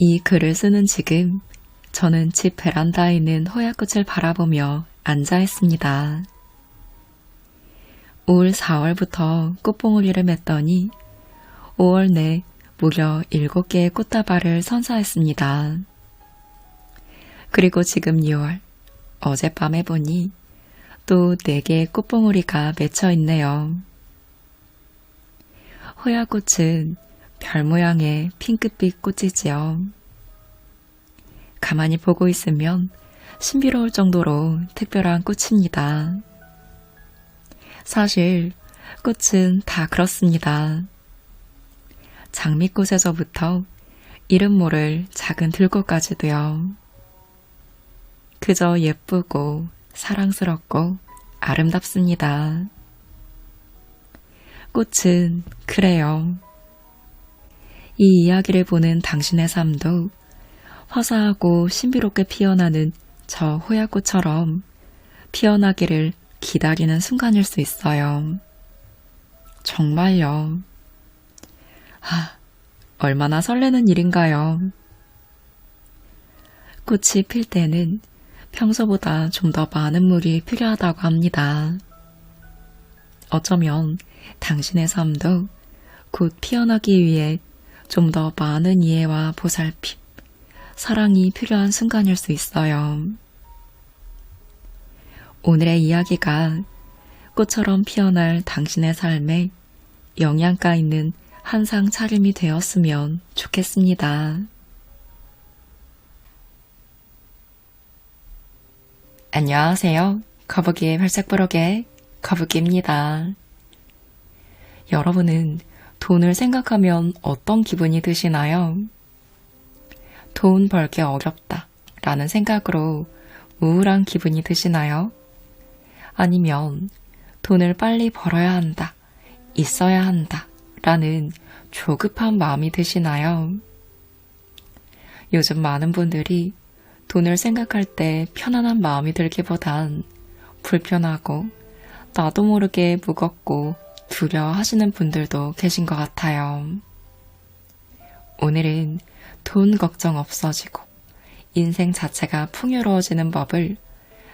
이 글을 쓰는 지금 저는 집 베란다에 있는 호야꽃을 바라보며 앉아 있습니다. 올 4월부터 꽃봉오리를 맺더니 5월 내 무려 7개의 꽃다발을 선사했습니다. 그리고 지금 6월, 어젯밤에 보니 또 4개의 꽃봉오리가 맺혀 있네요. 호야꽃은 별 모양의 핑크빛 꽃이지요. 가만히 보고 있으면 신비로울 정도로 특별한 꽃입니다. 사실 꽃은 다 그렇습니다. 장미꽃에서부터 이름 모를 작은 들꽃까지도요. 그저 예쁘고 사랑스럽고 아름답습니다. 꽃은 그래요. 이 이야기를 보는 당신의 삶도 화사하고 신비롭게 피어나는 저 호야꽃처럼 피어나기를 기다리는 순간일 수 있어요. 정말요. 얼마나 설레는 일인가요. 꽃이 필 때는 평소보다 좀 더 많은 물이 필요하다고 합니다. 어쩌면 당신의 삶도 곧 피어나기 위해 좀 더 많은 이해와 보살핌, 사랑이 필요한 순간일 수 있어요. 오늘의 이야기가 꽃처럼 피어날 당신의 삶에 영양가 있는 한상 차림이 되었으면 좋겠습니다. 안녕하세요. 거북이의 발색부록의 거북이입니다. 여러분은 돈을 생각하면 어떤 기분이 드시나요? 돈 벌기 어렵다 라는 생각으로 우울한 기분이 드시나요? 아니면 돈을 빨리 벌어야 한다, 있어야 한다 라는 조급한 마음이 드시나요? 요즘 많은 분들이 돈을 생각할 때 편안한 마음이 들기보단 불편하고 나도 모르게 무겁고 두려워하시는 분들도 계신 것 같아요. 오늘은 돈 걱정 없어지고 인생 자체가 풍요로워지는 법을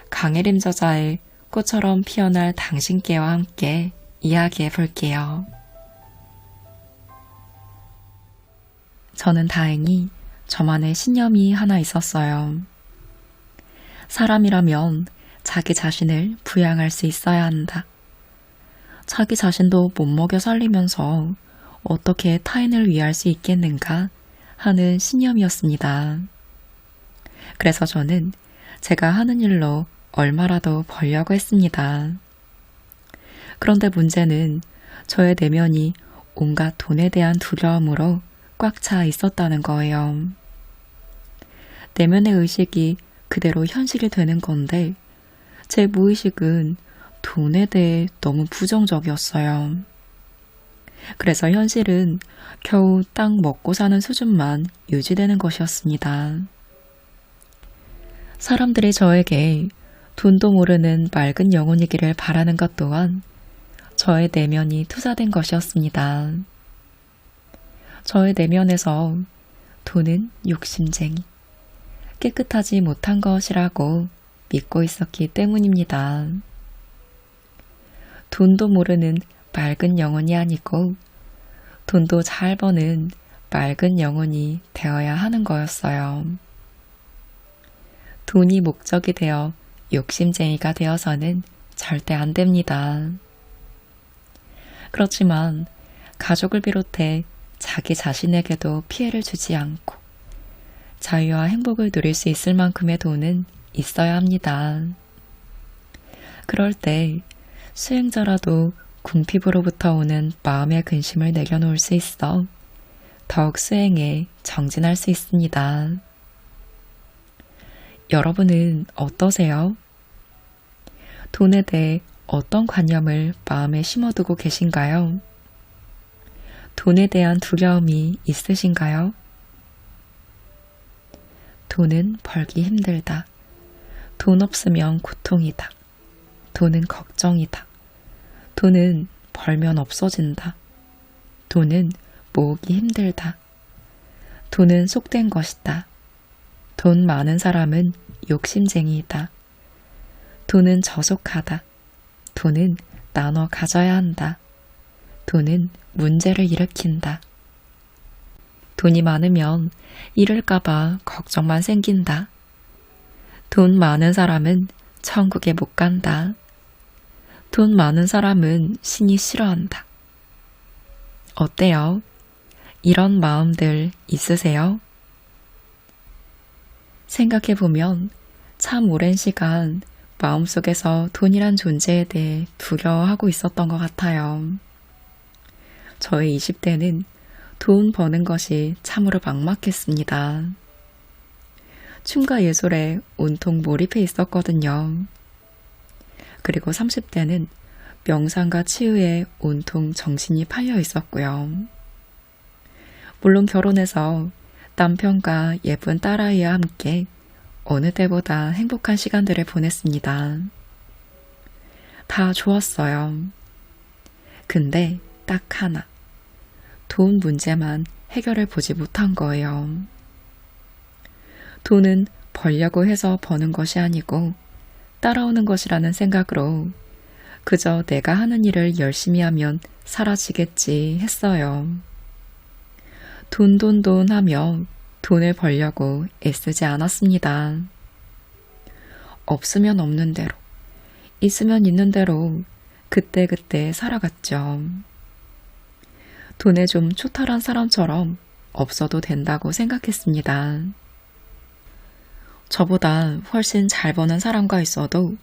강혜림 저자의 꽃처럼 피어날 당신께와 함께 이야기해 볼게요. 저는 다행히 저만의 신념이 하나 있었어요. 사람이라면 자기 자신을 부양할 수 있어야 한다. 자기 자신도 못 먹여 살리면서 어떻게 타인을 위할 수 있겠는가 하는 신념이었습니다. 그래서 저는 제가 하는 일로 얼마라도 벌려고 했습니다. 그런데 문제는 저의 내면이 온갖 돈에 대한 두려움으로 꽉 차 있었다는 거예요. 내면의 의식이 그대로 현실이 되는 건데 제 무의식은 돈에 대해 너무 부정적이었어요. 그래서 현실은 겨우 딱 먹고 사는 수준만 유지되는 것이었습니다. 사람들이 저에게 돈도 모르는 맑은 영혼이기를 바라는 것 또한 저의 내면이 투사된 것이었습니다. 저의 내면에서 돈은 욕심쟁이, 깨끗하지 못한 것이라고 믿고 있었기 때문입니다. 돈도 모르는 맑은 영혼이 아니고 돈도 잘 버는 맑은 영혼이 되어야 하는 거였어요. 돈이 목적이 되어 욕심쟁이가 되어서는 절대 안 됩니다. 그렇지만 가족을 비롯해 자기 자신에게도 피해를 주지 않고 자유와 행복을 누릴 수 있을 만큼의 돈은 있어야 합니다. 그럴 때 수행자라도 궁핍으로부터 오는 마음의 근심을 내려놓을 수 있어 더욱 수행에 정진할 수 있습니다. 여러분은 어떠세요? 돈에 대해 어떤 관념을 마음에 심어두고 계신가요? 돈에 대한 두려움이 있으신가요? 돈은 벌기 힘들다. 돈 없으면 고통이다. 돈은 걱정이다. 돈은 벌면 없어진다. 돈은 모으기 힘들다. 돈은 속된 것이다. 돈 많은 사람은 욕심쟁이이다. 돈은 저속하다. 돈은 나눠 가져야 한다. 돈은 문제를 일으킨다. 돈이 많으면 잃을까봐 걱정만 생긴다. 돈 많은 사람은 천국에 못 간다. 돈 많은 사람은 신이 싫어한다. 어때요? 이런 마음들 있으세요? 생각해보면 참 오랜 시간 마음속에서 돈이란 존재에 대해 두려워하고 있었던 것 같아요. 저의 20대는 돈 버는 것이 참으로 막막했습니다. 춤과 예술에 온통 몰입해 있었거든요. 그리고 30대는 명상과 치유에 온통 정신이 팔려 있었고요. 물론 결혼해서 남편과 예쁜 딸아이와 함께 어느 때보다 행복한 시간들을 보냈습니다. 다 좋았어요. 근데 딱 하나, 돈 문제만 해결해 보지 못한 거예요. 돈은 벌려고 해서 버는 것이 아니고 따라오는 것이라는 생각으로 그저 내가 하는 일을 열심히 하면 사라지겠지 했어요. 돈 하며 돈을 벌려고 애쓰지 않았습니다. 없으면 없는 대로, 있으면 있는 대로 그때그때 살아갔죠. 돈에 좀 초탈한 사람처럼 없어도 된다고 생각했습니다. 저보다 훨씬 잘 버는 사람과 있어도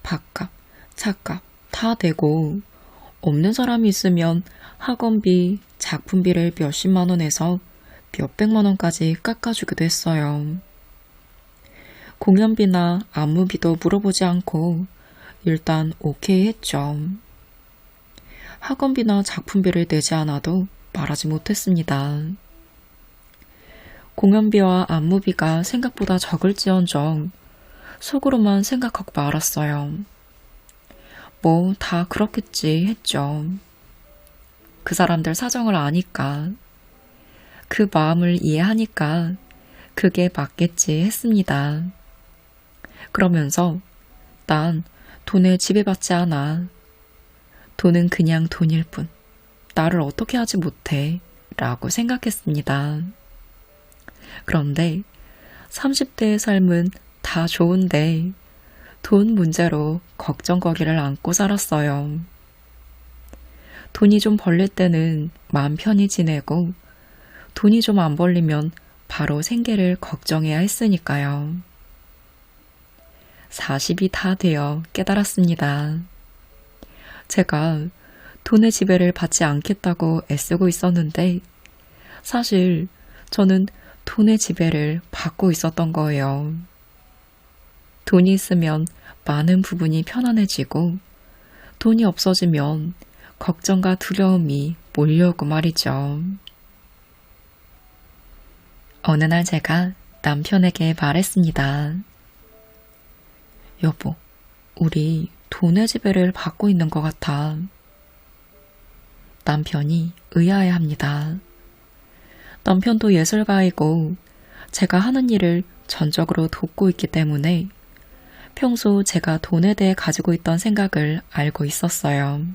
밥값, 차값 다 되고 없는 사람이 있으면 학원비, 작품비를 몇십만 원에서 몇백만 원까지 깎아주기도 했어요. 공연비나 안무비도 물어보지 않고 일단 오케이 했죠. 학원비나 작품비를 내지 않아도 말하지 못했습니다. 공연비와 안무비가 생각보다 적을지언정 속으로만 생각하고 말았어요. 뭐 다 그렇겠지 했죠. 그 사람들 사정을 아니까, 그 마음을 이해하니까 그게 맞겠지 했습니다. 그러면서 난 돈에 지배받지 않아. 돈은 그냥 돈일 뿐 나를 어떻게 하지 못해 라고 생각했습니다. 그런데 30대의 삶은 다 좋은데 돈 문제로 걱정거리를 안고 살았어요. 돈이 좀 벌릴 때는 마음 편히 지내고 돈이 좀 안 벌리면 바로 생계를 걱정해야 했으니까요. 40이 다 되어 깨달았습니다. 제가 돈의 지배를 받지 않겠다고 애쓰고 있었는데 사실 저는 돈의 지배를 받고 있었던 거예요. 돈이 있으면 많은 부분이 편안해지고 돈이 없어지면 걱정과 두려움이 몰려오고 말이죠. 어느 날 제가 남편에게 말했습니다. 여보, 우리 돈의 지배를 받고 있는 것 같아. 남편이 의아해합니다. 남편도 예술가이고 제가 하는 일을 전적으로 돕고 있기 때문에 평소 제가 돈에 대해 가지고 있던 생각을 알고 있었어요.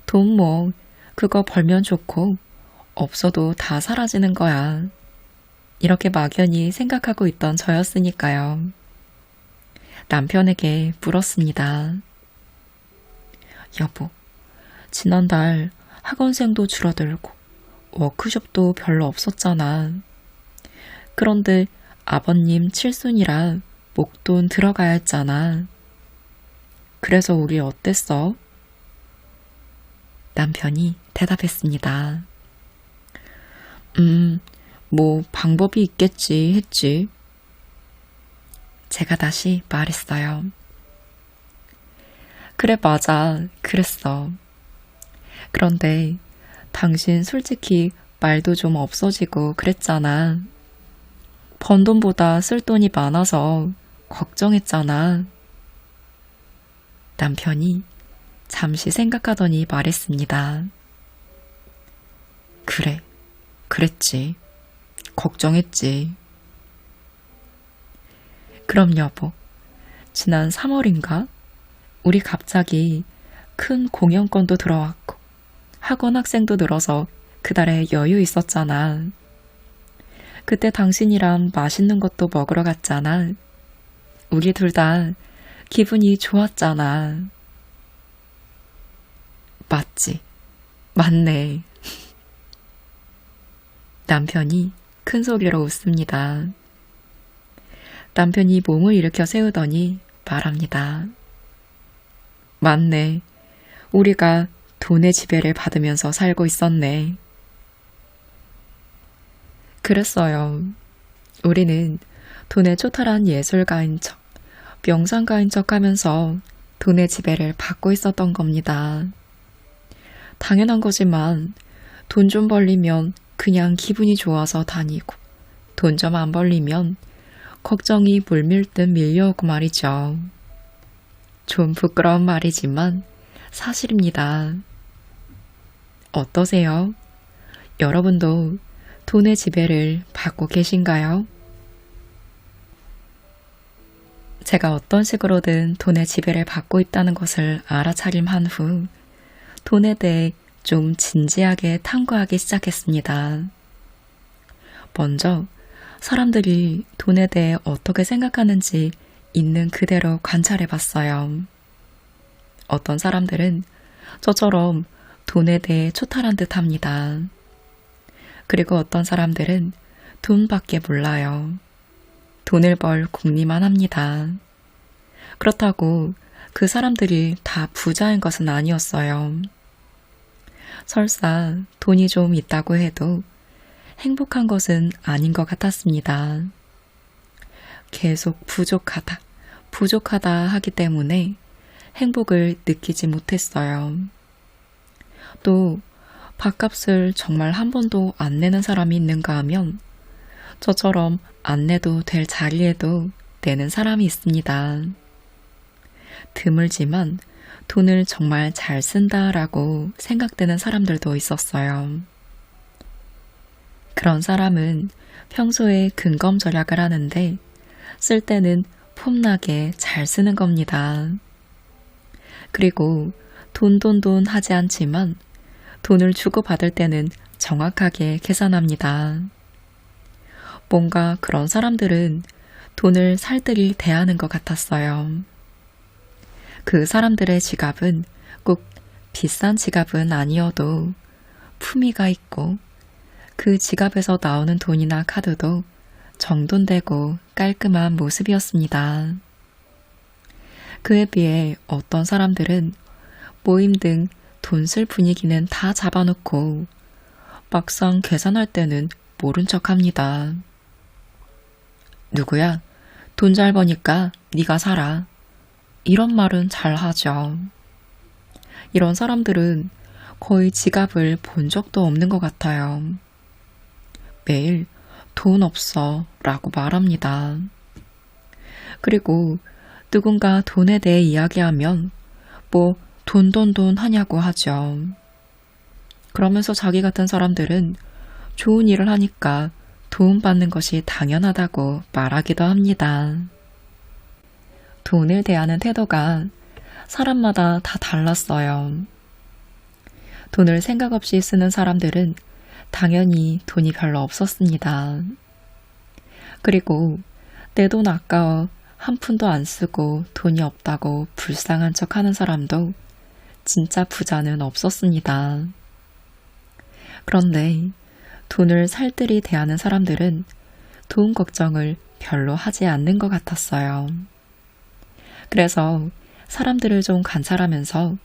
돈 뭐 그거 벌면 좋고 없어도 다 사라지는 거야. 이렇게 막연히 생각하고 있던 저였으니까요. 남편에게 물었습니다. 여보, 지난달 학원생도 줄어들고 워크숍도 별로 없었잖아. 그런데 아버님 칠순이라 목돈 들어가야 했잖아. 그래서 우리 어땠어? 남편이 대답했습니다. 뭐 방법이 있겠지 했지. 제가 다시 말했어요. 그래, 맞아. 그랬어. 그런데 당신 솔직히 말도 좀 없어지고 그랬잖아. 번 돈보다 쓸 돈이 많아서 걱정했잖아. 남편이 잠시 생각하더니 말했습니다. 그래, 그랬지. 걱정했지. 그럼 여보, 지난 3월인가? 우리 갑자기 큰 공연권도 들어왔고 학원 학생도 늘어서 그달에 여유 있었잖아. 그때 당신이랑 맛있는 것도 먹으러 갔잖아. 우리 둘 다 기분이 좋았잖아. 맞지? 맞네. 남편이 큰 소리로 웃습니다. 남편이 몸을 일으켜 세우더니 말합니다. 맞네. 우리가 돈의 지배를 받으면서 살고 있었네. 그랬어요. 우리는 돈에 초탈한 예술가인 척, 명상가인 척 하면서 돈의 지배를 받고 있었던 겁니다. 당연한 거지만 돈 좀 벌리면 그냥 기분이 좋아서 다니고 돈 좀 안 벌리면 걱정이 물밀듯 밀려오고 말이죠. 좀 부끄러운 말이지만 사실입니다. 어떠세요? 여러분도 돈의 지배를 받고 계신가요? 제가 어떤 식으로든 돈의 지배를 받고 있다는 것을 알아차림한 후 돈에 대해 좀 진지하게 탐구하기 시작했습니다. 먼저 사람들이 돈에 대해 어떻게 생각하는지 있는 그대로 관찰해봤어요. 어떤 사람들은 저처럼 돈에 대해 초탈한 듯 합니다. 그리고 어떤 사람들은 돈밖에 몰라요. 돈을 벌 궁리만 합니다. 그렇다고 그 사람들이 다 부자인 것은 아니었어요. 설사 돈이 좀 있다고 해도 행복한 것은 아닌 것 같았습니다. 계속 부족하다 하기 때문에 행복을 느끼지 못했어요. 또 밥값을 정말 한 번도 안 내는 사람이 있는가 하면 저처럼 안 내도 될 자리에도 내는 사람이 있습니다. 드물지만 돈을 정말 잘 쓴다라고 생각되는 사람들도 있었어요. 그런 사람은 평소에 근검절약을 하는데 쓸 때는 폼나게 잘 쓰는 겁니다. 그리고 돈 하지 않지만 돈을 주고받을 때는 정확하게 계산합니다. 뭔가 그런 사람들은 돈을 살뜰히 대하는 것 같았어요. 그 사람들의 지갑은 꼭 비싼 지갑은 아니어도 품위가 있고 그 지갑에서 나오는 돈이나 카드도 정돈되고 깔끔한 모습이었습니다. 그에 비해 어떤 사람들은 모임 등 돈 쓸 분위기는 다 잡아놓고 막상 계산할 때는 모른 척합니다. 누구야? 돈 잘 버니까 네가 사라. 이런 말은 잘 하죠. 이런 사람들은 거의 지갑을 본 적도 없는 것 같아요. 매일 돈 없어 라고 말합니다. 그리고 누군가 돈에 대해 이야기하면 뭐 돈 하냐고 하죠. 그러면서 자기 같은 사람들은 좋은 일을 하니까 도움받는 것이 당연하다고 말하기도 합니다. 돈을 대하는 태도가 사람마다 다 달랐어요. 돈을 생각 없이 쓰는 사람들은 당연히 돈이 별로 없었습니다. 그리고 내 돈 아까워 한 푼도 안 쓰고 돈이 없다고 불쌍한 척 하는 사람도 진짜 부자는 없었습니다. 그런데 돈을 살뜰히 대하는 사람들은 돈 걱정을 별로 하지 않는 것 같았어요. 그래서 사람들을 좀 관찰하면서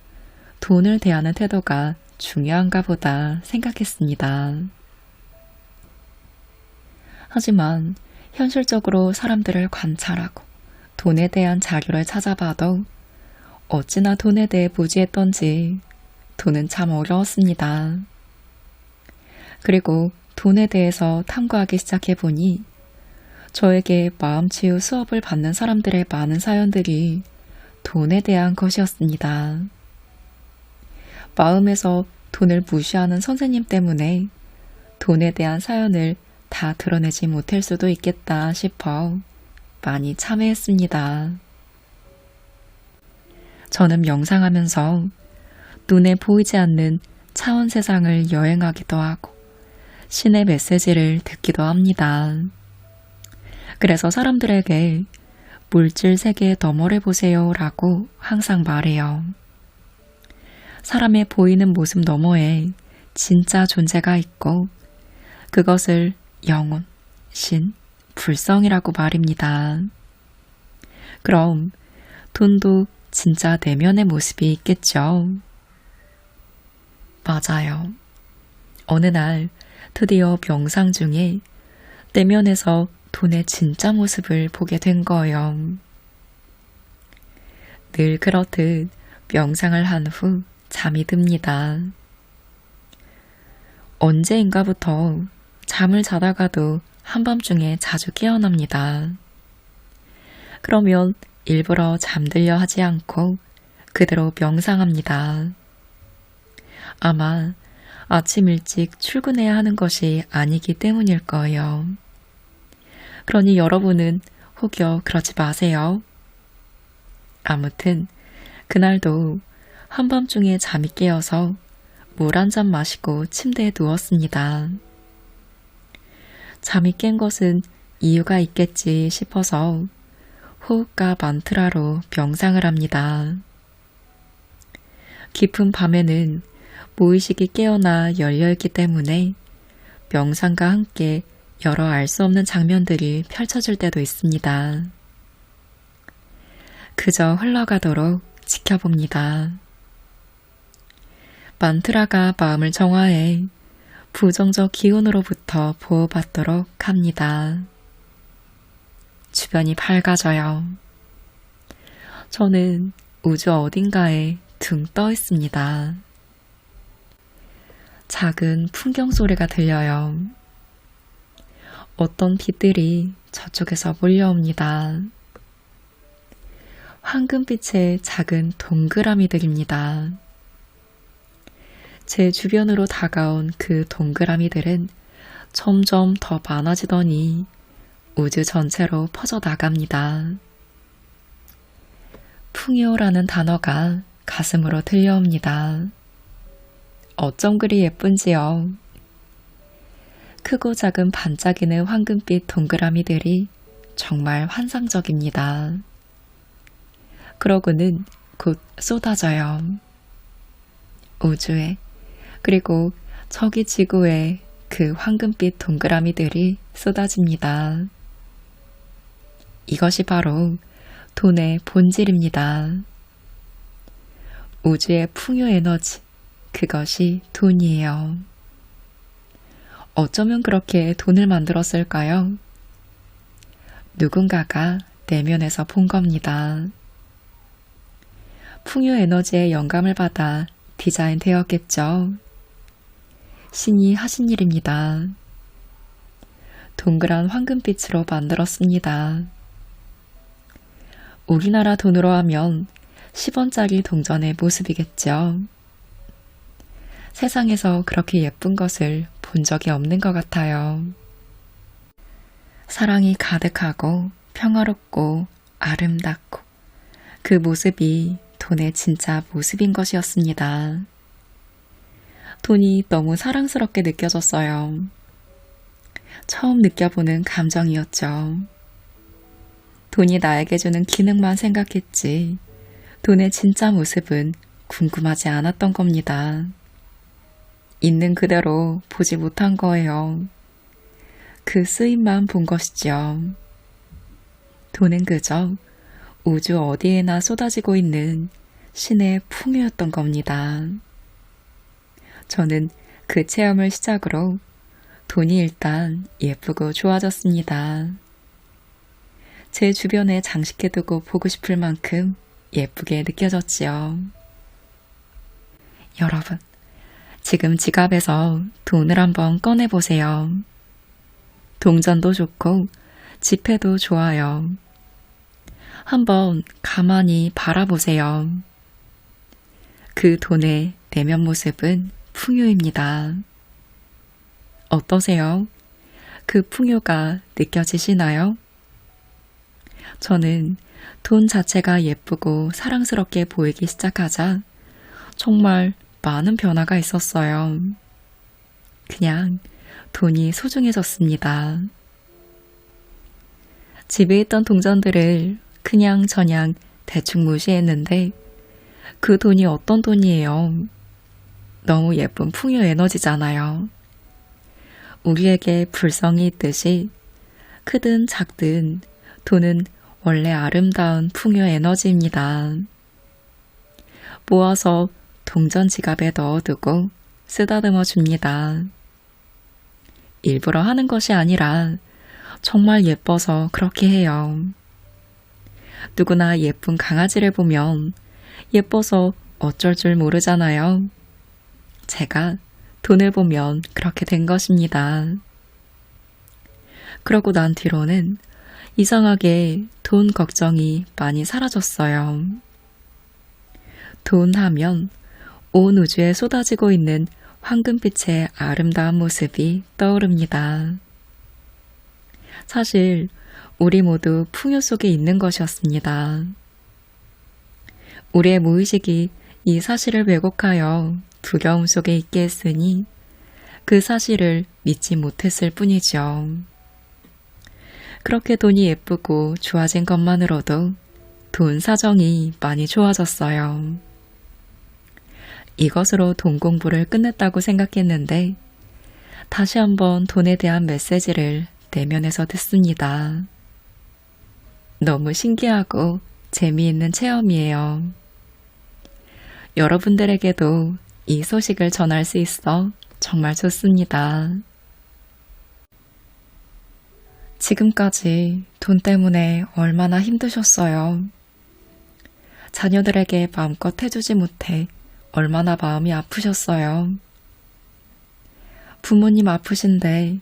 돈을 대하는 태도가 중요한가 보다 생각했습니다. 하지만 현실적으로 사람들을 관찰하고 돈에 대한 자료를 찾아봐도 어찌나 돈에 대해 무지했던지 돈은 참 어려웠습니다. 그리고 돈에 대해서 탐구하기 시작해보니 저에게 마음치유 수업을 받는 사람들의 많은 사연들이 돈에 대한 것이었습니다. 마음에서 돈을 무시하는 선생님 때문에 돈에 대한 사연을 다 드러내지 못할 수도 있겠다 싶어 많이 참회했습니다. 저는 명상하면서 눈에 보이지 않는 차원 세상을 여행하기도 하고 신의 메시지를 듣기도 합니다. 그래서 사람들에게 물질 세계의 너머를 보세요 라고 항상 말해요. 사람의 보이는 모습 너머에 진짜 존재가 있고 그것을 영혼, 신, 불성이라고 말입니다. 그럼 돈도 진짜 내면의 모습이 있겠죠? 맞아요. 어느 날 드디어 명상 중에 내면에서 돈의 진짜 모습을 보게 된 거예요. 늘 그렇듯 명상을 한 후 잠이 듭니다. 언제인가부터 잠을 자다가도 한밤중에 자주 깨어납니다. 그러면 일부러 잠들려 하지 않고 그대로 명상합니다. 아마 아침 일찍 출근해야 하는 것이 아니기 때문일 거예요. 그러니 여러분은 혹여 그러지 마세요. 아무튼 그날도 한밤중에 잠이 깨어서 물 한 잔 마시고 침대에 누웠습니다. 잠이 깬 것은 이유가 있겠지 싶어서 호흡과 만트라로 명상을 합니다. 깊은 밤에는 무의식이 깨어나 열려있기 때문에 명상과 함께 여러 알 수 없는 장면들이 펼쳐질 때도 있습니다. 그저 흘러가도록 지켜봅니다. 만트라가 마음을 정화해 부정적 기운으로부터 보호받도록 합니다. 주변이 밝아져요. 저는 우주 어딘가에 둥 떠 있습니다. 작은 풍경 소리가 들려요. 어떤 빛들이 저쪽에서 몰려옵니다. 황금빛의 작은 동그라미들입니다. 제 주변으로 다가온 그 동그라미들은 점점 더 많아지더니 우주 전체로 퍼져 나갑니다. 풍요라는 단어가 가슴으로 들려옵니다. 어쩜 그리 예쁜지요. 크고 작은 반짝이는 황금빛 동그라미들이 정말 환상적입니다. 그러고는 곧 쏟아져요. 우주에 그리고 저기 지구에 그 황금빛 동그라미들이 쏟아집니다. 이것이 바로 돈의 본질입니다. 우주의 풍요 에너지, 그것이 돈이에요. 어쩌면 그렇게 돈을 만들었을까요? 누군가가 내면에서 본 겁니다. 풍요 에너지의 영감을 받아 디자인되었겠죠. 신이 하신 일입니다. 동그란 황금빛으로 만들었습니다. 우리나라 돈으로 하면 10원짜리 동전의 모습이겠죠. 세상에서 그렇게 예쁜 것을 본 적이 없는 것 같아요. 사랑이 가득하고 평화롭고 아름답고 그 모습이 돈의 진짜 모습인 것이었습니다. 돈이 너무 사랑스럽게 느껴졌어요. 처음 느껴보는 감정이었죠. 돈이 나에게 주는 기능만 생각했지 돈의 진짜 모습은 궁금하지 않았던 겁니다. 있는 그대로 보지 못한 거예요. 그 쓰임만 본 것이죠. 돈은 그저 우주 어디에나 쏟아지고 있는 신의 풍요였던 겁니다. 저는 그 체험을 시작으로 돈이 일단 예쁘고 좋아졌습니다. 제 주변에 장식해두고 보고 싶을 만큼 예쁘게 느껴졌지요. 여러분, 지금 지갑에서 돈을 한번 꺼내보세요. 동전도 좋고 지폐도 좋아요. 한번 가만히 바라보세요. 그 돈의 내면 모습은 풍요입니다. 어떠세요? 그 풍요가 느껴지시나요? 저는 돈 자체가 예쁘고 사랑스럽게 보이기 시작하자 정말 많은 변화가 있었어요. 그냥 돈이 소중해졌습니다. 집에 있던 동전들을 그냥저냥 대충 무시했는데 그 돈이 어떤 돈이에요? 너무 예쁜 풍요 에너지잖아요. 우리에게 불성이 있듯이 크든 작든 돈은 원래 아름다운 풍요 에너지입니다. 모아서 동전 지갑에 넣어두고 쓰다듬어 줍니다. 일부러 하는 것이 아니라 정말 예뻐서 그렇게 해요. 누구나 예쁜 강아지를 보면 예뻐서 어쩔 줄 모르잖아요. 제가 돈을 보면 그렇게 된 것입니다. 그러고 난 뒤로는 이상하게 돈 걱정이 많이 사라졌어요. 돈 하면 온 우주에 쏟아지고 있는 황금빛의 아름다운 모습이 떠오릅니다. 사실 우리 모두 풍요 속에 있는 것이었습니다. 우리의 무의식이 이 사실을 왜곡하여 두려움 속에 있게 했으니 그 사실을 믿지 못했을 뿐이죠. 그렇게 돈이 예쁘고 좋아진 것만으로도 돈 사정이 많이 좋아졌어요. 이것으로 돈 공부를 끝냈다고 생각했는데 다시 한번 돈에 대한 메시지를 내면에서 듣습니다. 너무 신기하고 재미있는 체험이에요. 여러분들에게도 이 소식을 전할 수 있어 정말 좋습니다. 지금까지 돈 때문에 얼마나 힘드셨어요? 자녀들에게 마음껏 해주지 못해 얼마나 마음이 아프셨어요? 부모님 아프신데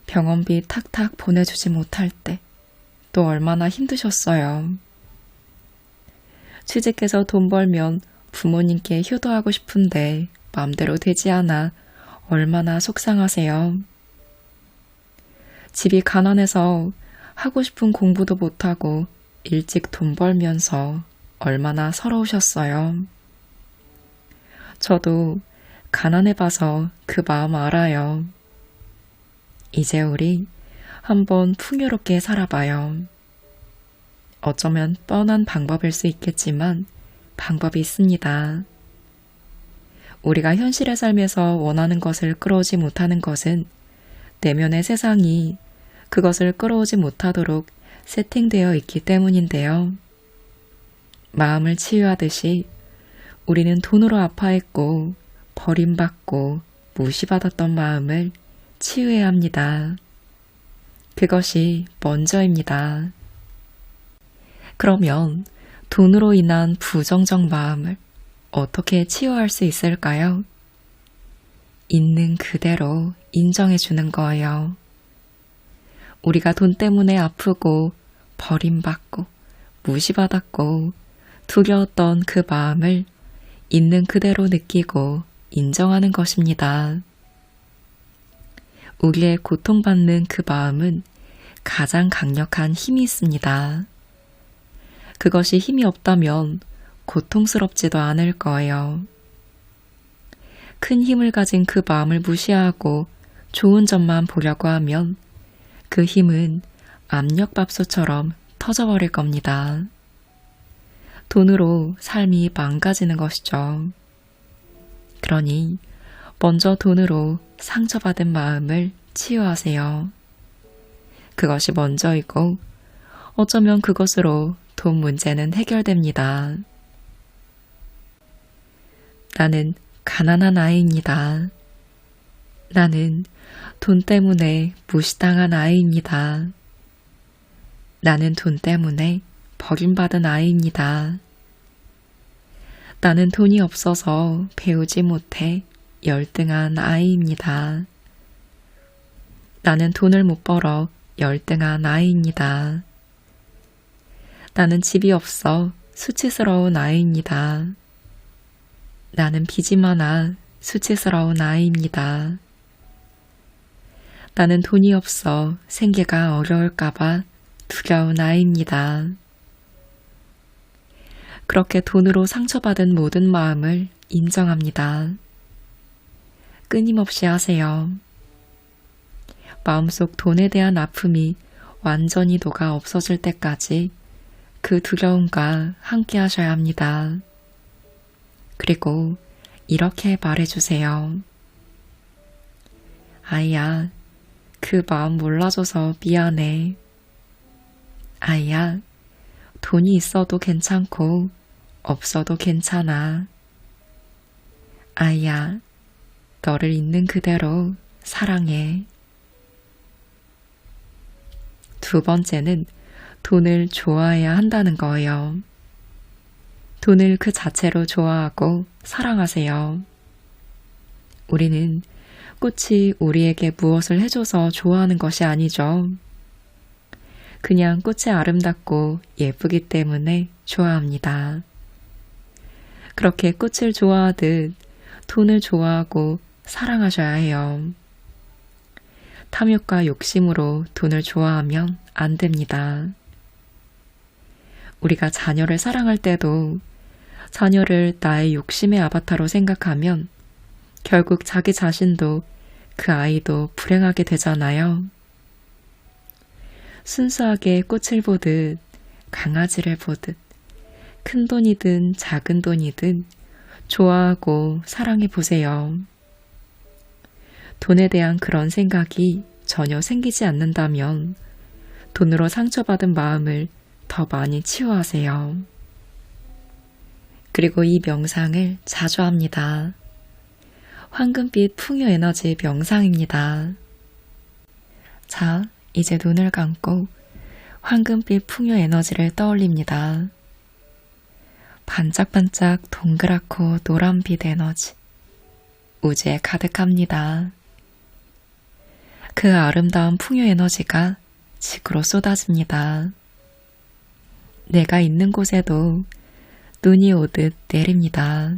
병원비 탁탁 보내주지 못할 때 또 얼마나 힘드셨어요? 취직해서 돈 벌면 부모님께 효도하고 싶은데 마음대로 되지 않아 얼마나 속상하세요? 집이 가난해서 하고 싶은 공부도 못하고 일찍 돈 벌면서 얼마나 서러우셨어요? 저도 가난해봐서 그 마음 알아요. 이제 우리 한번 풍요롭게 살아봐요. 어쩌면 뻔한 방법일 수 있겠지만 방법이 있습니다. 우리가 현실의 삶에서 원하는 것을 끌어오지 못하는 것은 내면의 세상이 그것을 끌어오지 못하도록 세팅되어 있기 때문인데요. 마음을 치유하듯이 우리는 돈으로 아파했고 버림받고 무시받았던 마음을 치유해야 합니다. 그것이 먼저입니다. 그러면 돈으로 인한 부정적 마음을 어떻게 치유할 수 있을까요? 있는 그대로 인정해 주는 거예요. 우리가 돈 때문에 아프고 버림받고 무시받았고 두려웠던 그 마음을 있는 그대로 느끼고 인정하는 것입니다. 우리의 고통받는 그 마음은 가장 강력한 힘이 있습니다. 그것이 힘이 없다면 고통스럽지도 않을 거예요. 큰 힘을 가진 그 마음을 무시하고 좋은 점만 보려고 하면 그 힘은 압력밥솥처럼 터져버릴 겁니다. 돈으로 삶이 망가지는 것이죠. 그러니 먼저 돈으로 상처받은 마음을 치유하세요. 그것이 먼저이고 어쩌면 그것으로 돈 문제는 해결됩니다. 나는 가난한 아이입니다. 나는 돈 때문에 무시당한 아이입니다. 나는 돈 때문에 버림받은 아이입니다. 나는 돈이 없어서 배우지 못해 열등한 아이입니다. 나는 돈을 못 벌어 열등한 아이입니다. 나는 집이 없어 수치스러운 아이입니다. 나는 빚이 많아 수치스러운 아이입니다. 나는 돈이 없어 생계가 어려울까봐 두려운 아이입니다. 그렇게 돈으로 상처받은 모든 마음을 인정합니다. 끊임없이 하세요. 마음속 돈에 대한 아픔이 완전히 녹아 없어질 때까지 그 두려움과 함께 하셔야 합니다. 그리고 이렇게 말해주세요. 아이야, 그 마음 몰라줘서 미안해. 아이야, 돈이 있어도 괜찮고 없어도 괜찮아. 아이야, 너를 있는 그대로 사랑해. 두 번째는 돈을 좋아해야 한다는 거예요. 돈을 그 자체로 좋아하고 사랑하세요. 우리는 꽃이 우리에게 무엇을 해줘서 좋아하는 것이 아니죠. 그냥 꽃이 아름답고 예쁘기 때문에 좋아합니다. 그렇게 꽃을 좋아하듯 돈을 좋아하고 사랑하셔야 해요. 탐욕과 욕심으로 돈을 좋아하면 안 됩니다. 우리가 자녀를 사랑할 때도 자녀를 나의 욕심의 아바타로 생각하면 결국 자기 자신도 그 아이도 불행하게 되잖아요. 순수하게 꽃을 보듯 강아지를 보듯 큰 돈이든 작은 돈이든 좋아하고 사랑해 보세요. 돈에 대한 그런 생각이 전혀 생기지 않는다면 돈으로 상처받은 마음을 더 많이 치유하세요. 그리고 이 명상을 자주 합니다. 황금빛 풍요 에너지 명상입니다. 자, 이제 눈을 감고 황금빛 풍요 에너지를 떠올립니다. 반짝반짝 동그랗고 노란빛 에너지, 우주에 가득합니다. 그 아름다운 풍요 에너지가 지구로 쏟아집니다. 내가 있는 곳에도 눈이 오듯 내립니다.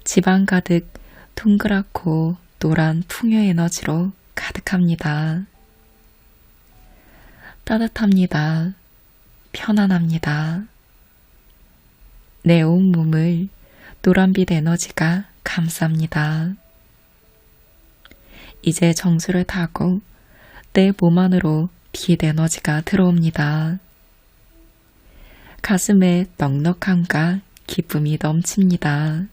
집안 가득 동그랗고 노란 풍요 에너지로 가득합니다. 따뜻합니다. 편안합니다. 내 온몸을 노란빛 에너지가 감쌉니다. 이제 정수를 타고 내 몸 안으로 빛 에너지가 들어옵니다. 가슴에 넉넉함과 기쁨이 넘칩니다.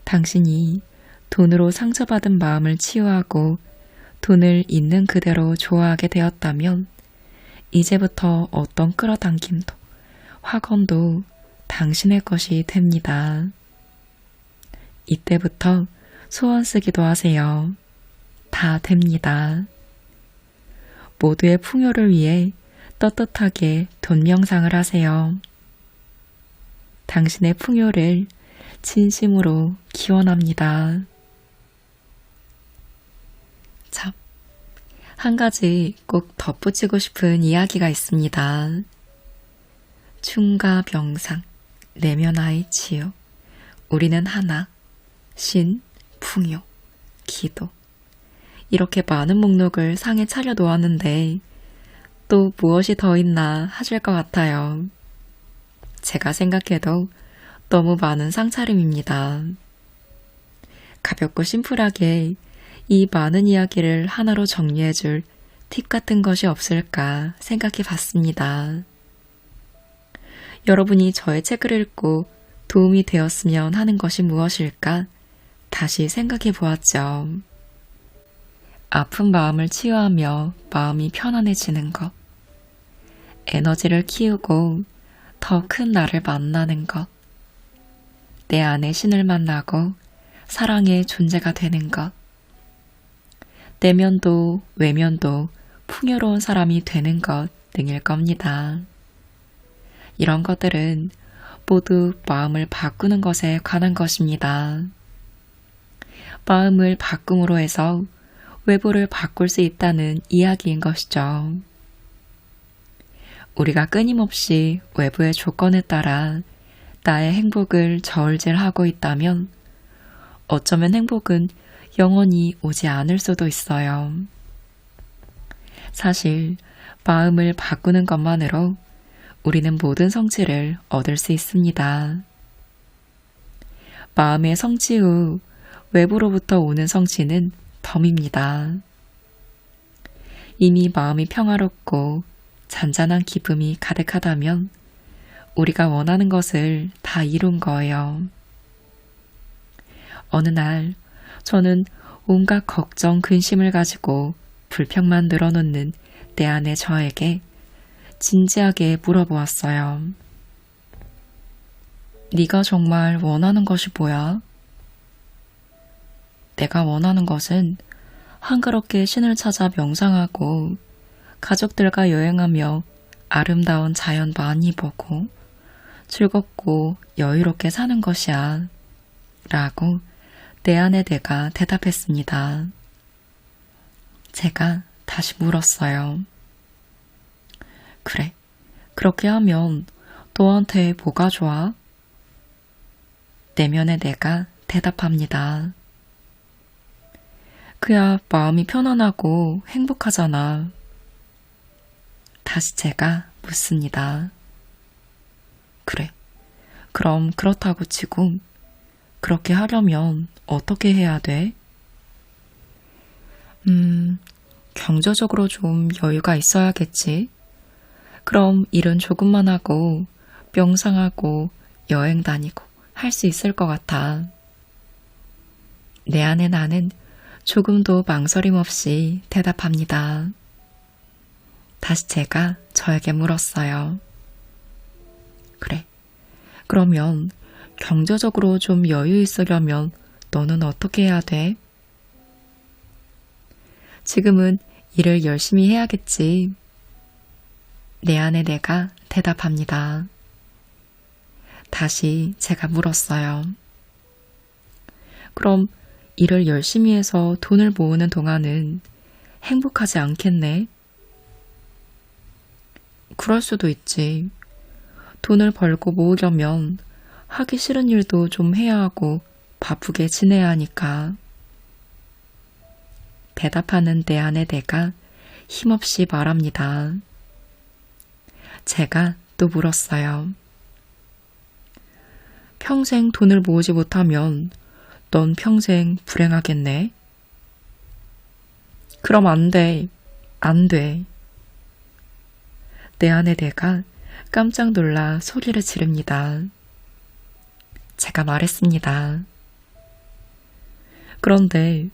당신이 돈으로 상처받은 마음을 치유하고 돈을 있는 그대로 좋아하게 되었다면 이제부터 어떤 끌어당김도 확언도 당신의 것이 됩니다. 이때부터 소원 쓰기도 하세요. 다 됩니다. 모두의 풍요를 위해 떳떳하게 돈 명상을 하세요. 당신의 풍요를 진심으로 기원합니다. 참, 한 가지 꼭 덧붙이고 싶은 이야기가 있습니다. 충가 병상, 내면화의 치유, 우리는 하나, 신, 풍요, 기도. 이렇게 많은 목록을 상에 차려 놓았는데 또 무엇이 더 있나 하실 것 같아요. 제가 생각해도 너무 많은 상차림입니다. 가볍고 심플하게 이 많은 이야기를 하나로 정리해줄 팁 같은 것이 없을까 생각해 봤습니다. 여러분이 저의 책을 읽고 도움이 되었으면 하는 것이 무엇일까 다시 생각해 보았죠. 아픈 마음을 치유하며 마음이 편안해지는 것, 에너지를 키우고 더 큰 나를 만나는 것, 내 안에 신을 만나고 사랑의 존재가 되는 것, 내면도 외면도 풍요로운 사람이 되는 것 등일 겁니다. 이런 것들은 모두 마음을 바꾸는 것에 관한 것입니다. 마음을 바꿈으로 해서 외부를 바꿀 수 있다는 이야기인 것이죠. 우리가 끊임없이 외부의 조건에 따라 나의 행복을 저울질하고 있다면 어쩌면 행복은 영원히 오지 않을 수도 있어요. 사실 마음을 바꾸는 것만으로 우리는 모든 성취를 얻을 수 있습니다. 마음의 성취 후 외부로부터 오는 성취는 덤입니다. 이미 마음이 평화롭고 잔잔한 기쁨이 가득하다면 우리가 원하는 것을 다 이룬 거예요. 어느 날 저는 온갖 걱정, 근심을 가지고 불평만 늘어놓는 내 안의 저에게 진지하게 물어보았어요. 네가 정말 원하는 것이 뭐야? 내가 원하는 것은 한가롭게 신을 찾아 명상하고 가족들과 여행하며 아름다운 자연 많이 보고 즐겁고 여유롭게 사는 것이야 라고 내 안의 내가 대답했습니다. 제가 다시 물었어요. 그래, 그렇게 하면 너한테 뭐가 좋아? 내면의 내가 대답합니다. 그야 마음이 편안하고 행복하잖아. 다시 제가 묻습니다. 그래, 그럼 그렇다고 치고 그렇게 하려면 어떻게 해야 돼? 경제적으로 좀 여유가 있어야겠지. 그럼 일은 조금만 하고 명상하고 여행 다니고 할 수 있을 것 같아. 내 안에 나는 조금도 망설임 없이 대답합니다. 다시 제가 저에게 물었어요. 그래, 그러면 경제적으로 좀 여유 있으려면 너는 어떻게 해야 돼? 지금은 일을 열심히 해야겠지. 내 안에 내가 대답합니다. 다시 제가 물었어요. 그럼 일을 열심히 해서 돈을 모으는 동안은 행복하지 않겠네? 그럴 수도 있지. 돈을 벌고 모으려면 하기 싫은 일도 좀 해야 하고 바쁘게 지내야 하니까. 대답하는 내 안의 내가 힘없이 말합니다. 제가 또 물었어요. 평생 돈을 모으지 못하면 넌 평생 불행하겠네? 그럼 안 돼. 안 돼. 내 안의 내가 깜짝 놀라 소리를 지릅니다. 제가 말했습니다. 그런데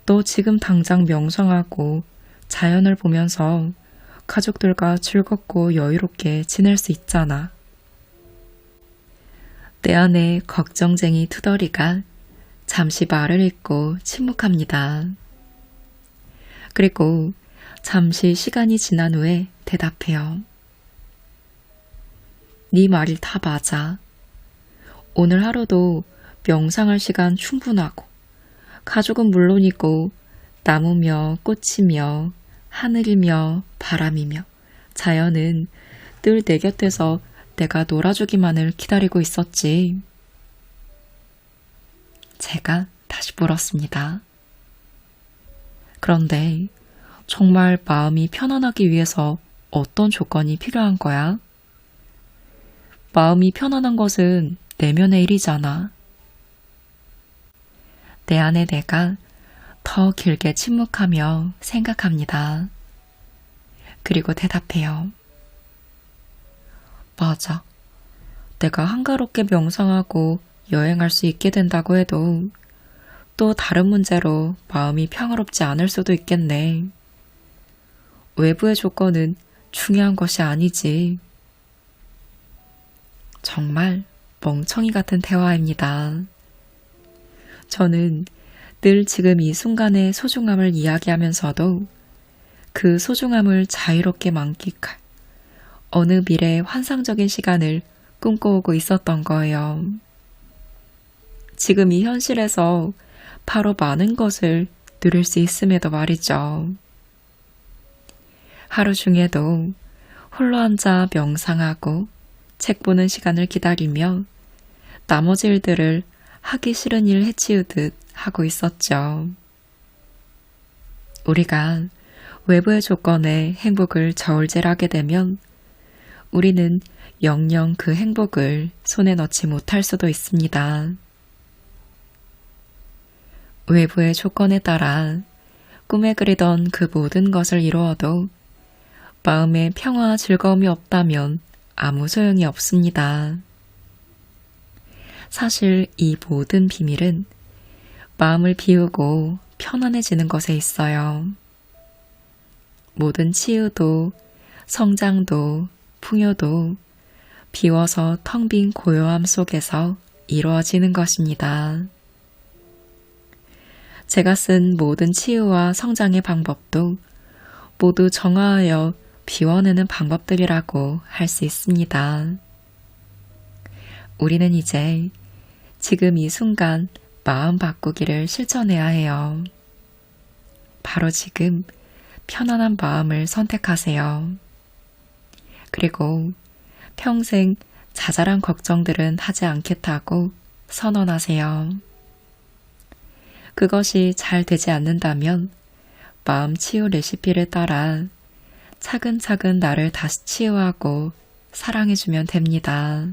너 지금 당장 명상하고 자연을 보면서 가족들과 즐겁고 여유롭게 지낼 수 있잖아. 내 안의 걱정쟁이 투덜이가 잠시 말을 잇고 침묵합니다. 그리고 잠시 시간이 지난 후에 대답해요. 네 말이 다 맞아. 오늘 하루도 명상할 시간 충분하고 가족은 물론이고 나무며 꽃이며 하늘이며 바람이며 자연은 늘 내 곁에서 내가 놀아주기만을 기다리고 있었지. 제가 다시 물었습니다. 그런데 정말 마음이 편안하기 위해서 어떤 조건이 필요한 거야? 마음이 편안한 것은 내면의 일이잖아. 내 안에 내가 더 길게 침묵하며 생각합니다. 그리고 대답해요. 맞아. 내가 한가롭게 명상하고 여행할 수 있게 된다고 해도 또 다른 문제로 마음이 평화롭지 않을 수도 있겠네. 외부의 조건은 중요한 것이 아니지. 정말 멍청이 같은 대화입니다. 저는 늘 지금 이 순간의 소중함을 이야기하면서도 그 소중함을 자유롭게 만끽할 어느 미래의 환상적인 시간을 꿈꿔오고 있었던 거예요. 지금 이 현실에서 바로 많은 것을 누릴 수 있음에도 말이죠. 하루 중에도 홀로 앉아 명상하고 책 보는 시간을 기다리며 나머지 일들을 하기 싫은 일 해치우듯 하고 있었죠. 우리가 외부의 조건에 행복을 저울질하게 되면 우리는 영영 그 행복을 손에 넣지 못할 수도 있습니다. 외부의 조건에 따라 꿈에 그리던 그 모든 것을 이루어도 마음에 평화와 즐거움이 없다면 아무 소용이 없습니다. 사실 이 모든 비밀은 마음을 비우고 편안해지는 것에 있어요. 모든 치유도, 성장도, 풍요도 비워서 텅 빈 고요함 속에서 이루어지는 것입니다. 제가 쓴 모든 치유와 성장의 방법도 모두 정화하여 비워내는 방법들이라고 할 수 있습니다. 우리는 이제 지금 이 순간 마음 바꾸기를 실천해야 해요. 바로 지금 편안한 마음을 선택하세요. 그리고 평생 자잘한 걱정들은 하지 않겠다고 선언하세요. 그것이 잘 되지 않는다면 마음 치유 레시피를 따라 차근차근 나를 다시 치유하고 사랑해주면 됩니다.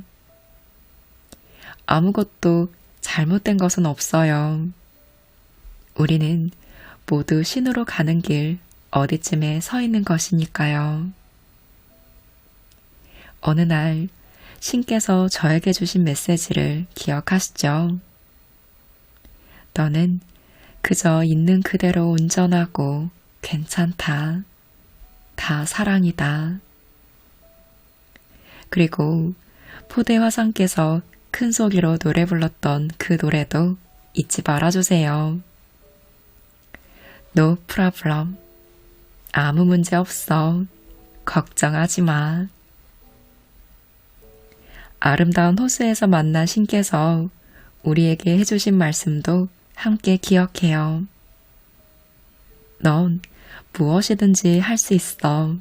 아무것도 잘못된 것은 없어요. 우리는 모두 신으로 가는 길 어디쯤에 서 있는 것이니까요. 어느 날 신께서 저에게 주신 메시지를 기억하시죠? 너는 그저 있는 그대로 온전하고 괜찮다. 다 사랑이다. 그리고 포대화상께서 큰 소리로 노래 불렀던 그 노래도 잊지 말아주세요. No problem. 아무 문제 없어. 걱정하지 마. 아름다운 호수에서 만난 신께서 우리에게 해주신 말씀도 함께 기억해요. 넌 무엇이든지 할 수 있어.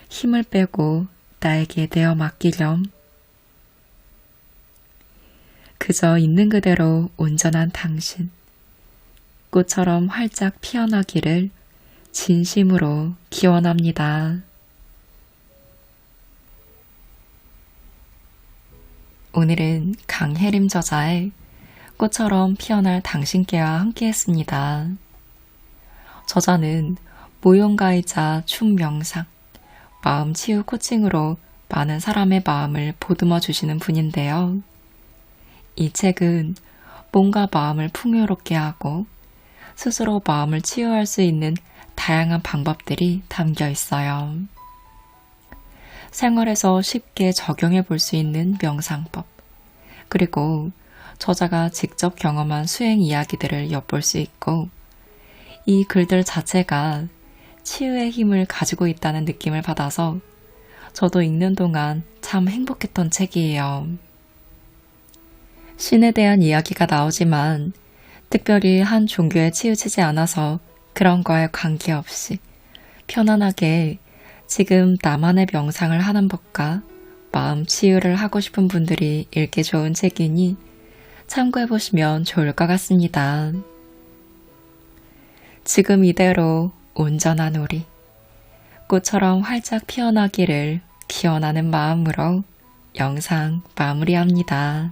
힘을 빼고 나에게 내어 맡기렴. 그저 있는 그대로 온전한 당신, 꽃처럼 활짝 피어나기를 진심으로 기원합니다. 오늘은 강혜림 저자의 꽃처럼 피어날 당신께와 함께했습니다. 저자는 모형가이자 춤 명상, 마음 치유 코칭으로 많은 사람의 마음을 보듬어 주시는 분인데요. 이 책은 몸과 마음을 풍요롭게 하고 스스로 마음을 치유할 수 있는 다양한 방법들이 담겨 있어요. 생활에서 쉽게 적용해 볼 수 있는 명상법, 그리고 저자가 직접 경험한 수행 이야기들을 엿볼 수 있고, 이 글들 자체가 치유의 힘을 가지고 있다는 느낌을 받아서 저도 읽는 동안 참 행복했던 책이에요. 신에 대한 이야기가 나오지만 특별히 한 종교에 치우치지 않아서 그런 거에 관계없이 편안하게 지금 나만의 명상을 하는 법과 마음 치유를 하고 싶은 분들이 읽기 좋은 책이니 참고해보시면 좋을 것 같습니다. 지금 이대로 온전한 우리, 꽃처럼 활짝 피어나기를 기원하는 마음으로 영상 마무리합니다.